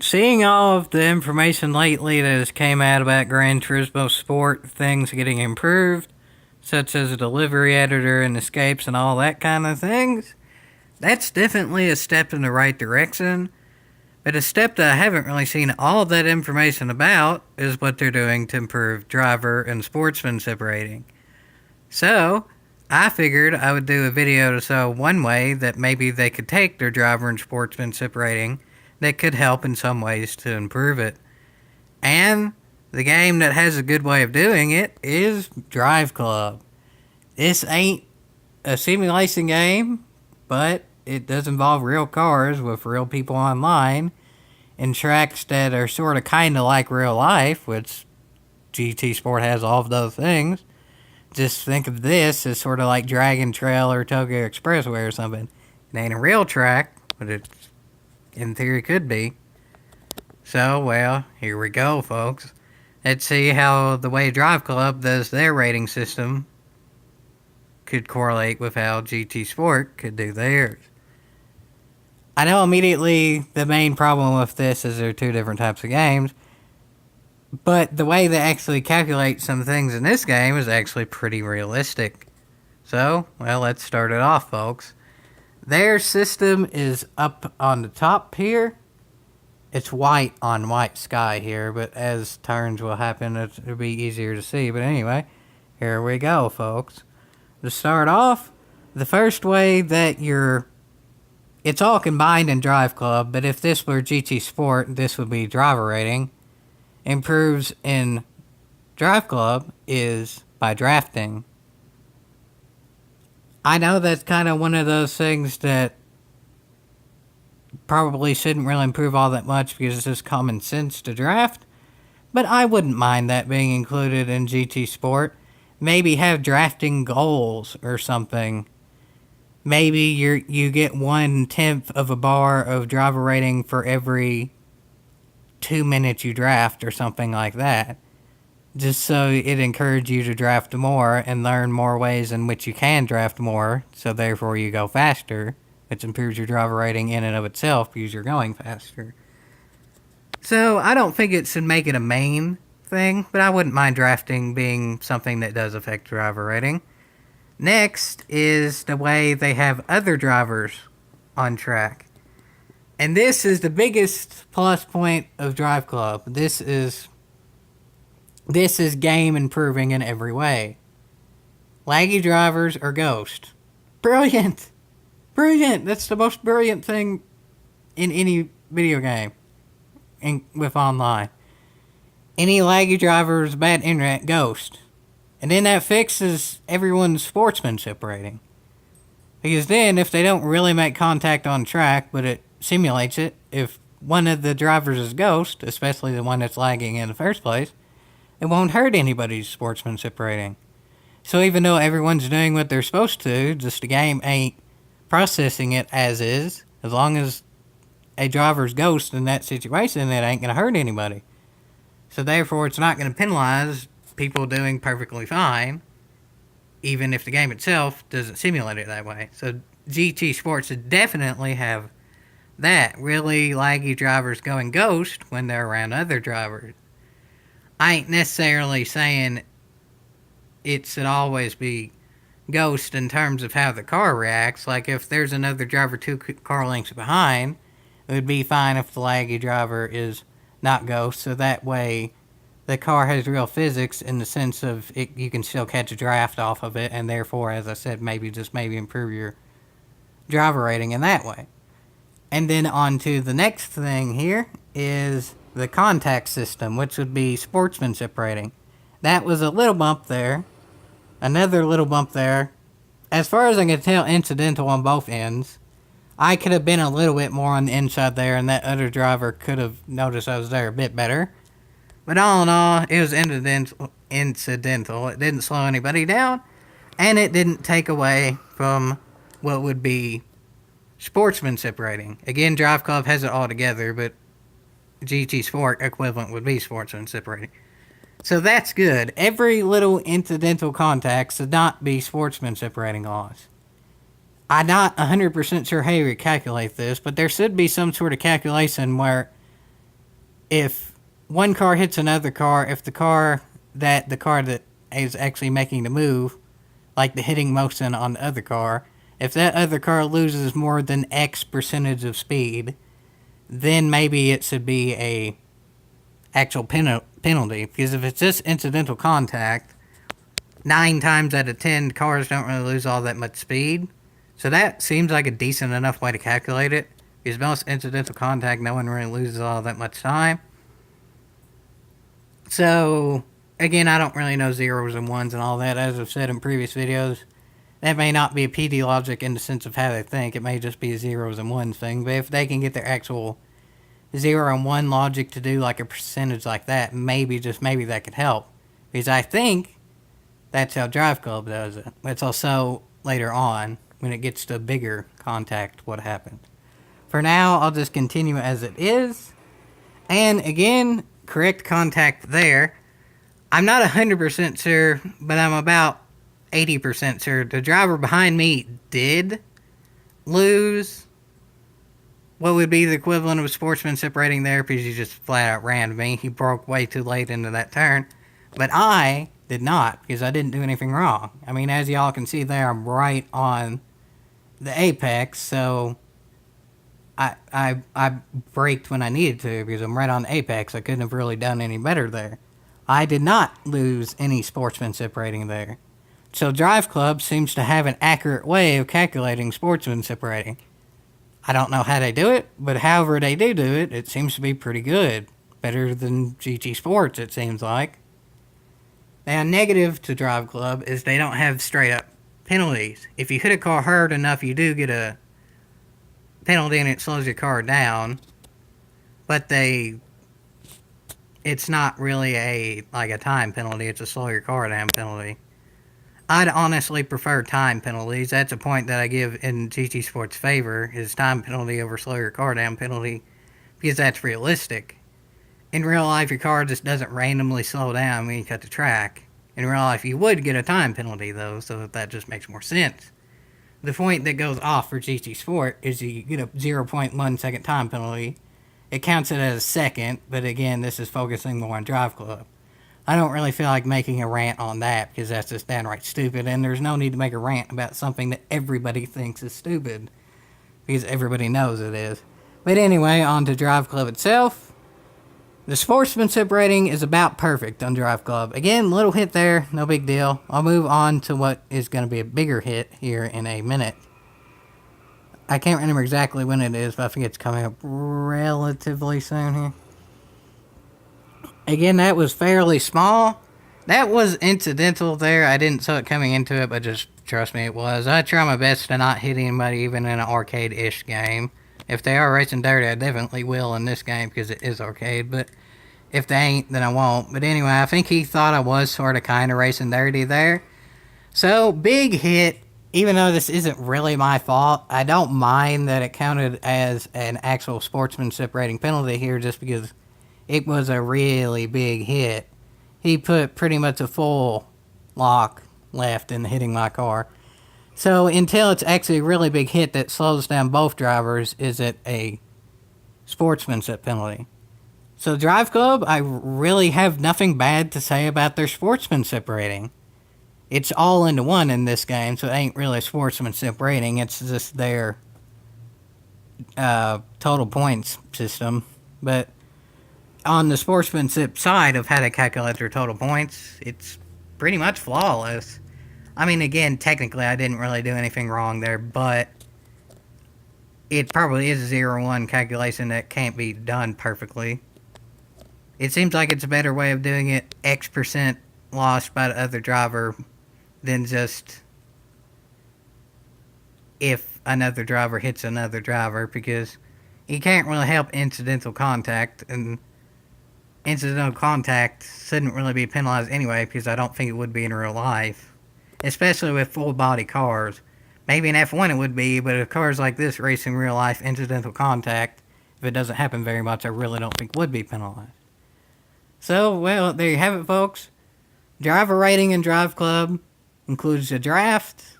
Seeing all of the information lately that has came out about Gran Turismo Sport, things getting improved, such as a delivery editor and escapes and all that kind of things, that's definitely a step in the right direction. But a step that I haven't really seen all of that information about is what they're doing to improve driver and sportsmanship rating. So, I figured I would do a video to show one way that maybe they could take their driver and sportsmanship rating that could help in some ways to improve it. And the game that has a good way of doing it is Driveclub. This ain't a simulation game, but it does involve real cars with real people online and tracks that are sort of kind of like real life, which GT Sport has all of those things. Just think of this as sort of like Dragon Trail or Tokyo Expressway or something. It ain't a real track, but it in theory could be. So, well, here we go, folks. Let's see how the way Driveclub does their rating system could correlate with how GT Sport could do theirs. I know immediately the main problem with this is they're two different types of games, but the way they actually calculate some things in this game is actually pretty realistic. So, well, let's start it off, folks. Their system is up on the top here. It's white on white sky here, but as turns will happen, it'll be easier to see. But anyway, here we go, folks. To start off, the first way that it's all combined in Driveclub, but if this were GT Sport, this would be driver rating. Improves in Driveclub is by drafting. I know that's kind of one of those things that probably shouldn't really improve all that much because it's just common sense to draft, but I wouldn't mind that being included in GT Sport. Maybe have drafting goals or something. Maybe you get 1/10 of a bar of driver rating for every 2 minutes you draft or something like that. Just so it encourages you to draft more and learn more ways in which you can draft more, so therefore you go faster, which improves your driver rating in and of itself because you're going faster. So I don't think it should make it a main thing, but I wouldn't mind drafting being something that does affect driver rating. Next is the way they have other drivers on track. And this is the biggest plus point of Driveclub. This is game improving in every way. Laggy drivers are ghost. Brilliant! Brilliant! That's the most brilliant thing in any video game with online. Any laggy drivers, bad internet, ghost. And then that fixes everyone's sportsmanship rating. Because then, if they don't really make contact on track, but it simulates it, if one of the drivers is ghost, especially the one that's lagging in the first place, it won't hurt anybody's sportsmanship rating. So even though everyone's doing what they're supposed to, just the game ain't processing it as is, as long as a driver's ghost in that situation, it ain't going to hurt anybody. So therefore, it's not going to penalize people doing perfectly fine, even if the game itself doesn't simulate it that way. So GT Sports definitely have that. Really laggy drivers going ghost when they're around other drivers. I ain't necessarily saying it should always be ghost in terms of how the car reacts. Like if there's another driver 2 car lengths behind, it would be fine if the laggy driver is not ghost, so that way the car has real physics in the sense of you can still catch a draft off of it, and therefore, as I said, maybe improve your driver rating in that way. And then on to the next thing here is the contact system, which would be sportsmanship rating. That was a little bump there. Another little bump there. As far as I can tell, incidental on both ends. I could have been a little bit more on the inside there, and that other driver could have noticed I was there a bit better. But all in all, it was incidental. It didn't slow anybody down, and it didn't take away from what would be sportsmanship rating. Again, Driveclub has it all together, but GT Sport equivalent would be sportsmanship rating. So that's good. Every little incidental contact should not be sportsmanship rating loss. I'm not 100% sure how you calculate this, but there should be some sort of calculation where if one car hits another car, if the car that is actually making the move, like the hitting motion on the other car, if that other car loses more than X percentage of speed, then maybe it should be a actual penalty. Because if it's just incidental contact, 9 times out of 10 cars don't really lose all that much speed. So that seems like a decent enough way to calculate it. Because most incidental contact, no one really loses all that much time. So, again, I don't really know zeros and ones and all that. As I've said in previous videos, that may not be a PD logic in the sense of how they think. It may just be a zeros and ones thing. But if they can get their actual 0 and 1 logic to do like a percentage like that, maybe, just maybe, that could help. Because I think that's how Driveclub does it. It's also later on, when it gets to bigger contact, what happened. For now, I'll just continue as it is. And again, correct contact there. I'm not 100% sure, but I'm about 80% sure. The driver behind me did lose what would be the equivalent of a sportsmanship rating there, because he just flat out ran me. He broke way too late into that turn. But I did not, because I didn't do anything wrong. I mean, as y'all can see there, I'm right on the apex, so I braked when I needed to, because I'm right on the apex. I couldn't have really done any better there. I did not lose any sportsmanship rating there. So Driveclub seems to have an accurate way of calculating sportsmanship rating. I don't know how they do it, but however they do it, it seems to be pretty good. Better than GT Sports, it seems like. Now, negative to Driveclub is they don't have straight up penalties. If you hit a car hard enough, you do get a penalty and it slows your car down. But it's not really a time penalty, it's a slow your car down penalty. I'd honestly prefer time penalties. That's a point that I give in GT Sports' favor, is time penalty over slow your car down penalty, because that's realistic. In real life, your car just doesn't randomly slow down when you cut the track. In real life, you would get a time penalty, though, so that just makes more sense. The point that goes off for GT Sport is you get a 0.1 second time penalty. It counts it as a second, but again, this is focusing more on Driveclub. I don't really feel like making a rant on that, because that's just downright stupid, and there's no need to make a rant about something that everybody thinks is stupid, because everybody knows it is. But anyway, on to Driveclub itself. The sportsmanship rating is about perfect on Driveclub. Again, little hit there, no big deal. I'll move on to what is going to be a bigger hit here in a minute. I can't remember exactly when it is, but I think it's coming up relatively soon here. Again, that was fairly small. That was incidental there. I didn't saw it coming into it, but just trust me, it was. I try my best to not hit anybody even in an arcade-ish game. If they are racing dirty, I definitely will in this game, because it is arcade, but if they ain't, then I won't. But anyway, I think he thought I was sort of kind of racing dirty there. So, big hit. Even though this isn't really my fault, I don't mind that it counted as an actual sportsmanship rating penalty here, just because it was a really big hit. He put pretty much a full lock left in hitting my car. So until it's actually a really big hit that slows down both drivers, is it a sportsmanship penalty. So Driveclub, I really have nothing bad to say about their sportsmanship rating. It's all into one in this game, so it ain't really a sportsmanship rating. It's just their total points system. But on the sportsmanship side of how to calculate their total points, it's pretty much flawless. I mean, again, technically I didn't really do anything wrong there, but it probably is a 0-1 calculation that can't be done perfectly. It seems like it's a better way of doing it, X% lost by the other driver, than just if another driver hits another driver, because you can't really help incidental contact, and incidental contact shouldn't really be penalized anyway, because I don't think it would be in real life, especially with full body cars. Maybe in F1 it would be, but if cars like this race in real life, incidental contact, if it doesn't happen very much, I really don't think would be penalized. So, well, there you have it, folks. Driver rating in Driveclub includes a draft,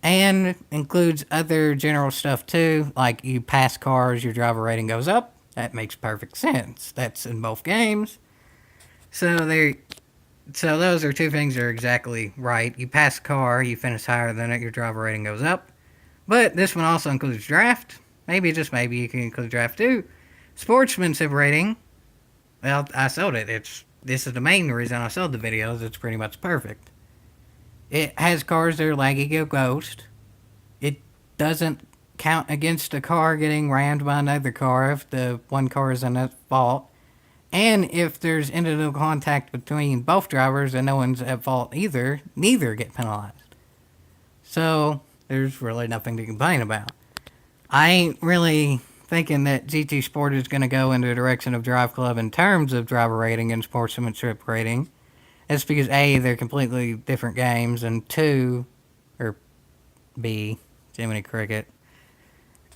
and includes other general stuff too, like you pass cars, your driver rating goes up. That makes perfect sense. That's in both games. So those are two things that are exactly right. You pass a car, you finish higher than it, your driver rating goes up. But this one also includes draft. Maybe, just maybe, you can include draft too. Sportsmanship rating. Well, I sold it. This is the main reason I sold the videos. It's pretty much perfect. It has cars that are laggy, go ghost. It doesn't count against a car getting rammed by another car if the one car is in at fault. And if there's individual contact between both drivers and no one's at fault either, neither get penalized. So, there's really nothing to complain about. I ain't really thinking that GT Sport is going to go in the direction of Driveclub in terms of driver rating and sportsmanship rating. That's because A, they're completely different games, and two, or B, Jiminy Cricket,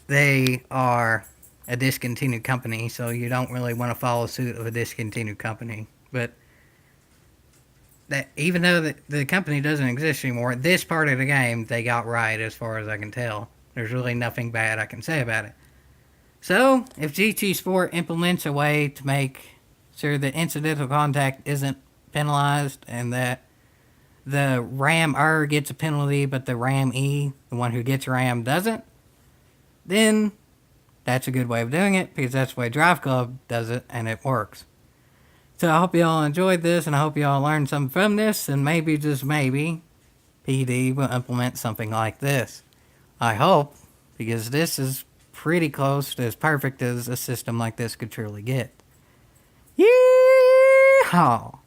they are a discontinued company, so you don't really want to follow suit of a discontinued company. But that even though the company doesn't exist anymore, this part of the game they got right as far as I can tell. There's really nothing bad I can say about it. So, if GT Sport implements a way to make sure that incidental contact isn't penalized and that the Ram-er gets a penalty but the Ram-E, the one who gets rammed, doesn't, then that's a good way of doing it because that's the way Driveclub does it and it works. So I hope you all enjoyed this and I hope you all learned something from this, and maybe, just maybe, PD will implement something like this. I hope, because this is pretty close to as perfect as a system like this could truly get. Yeehaw!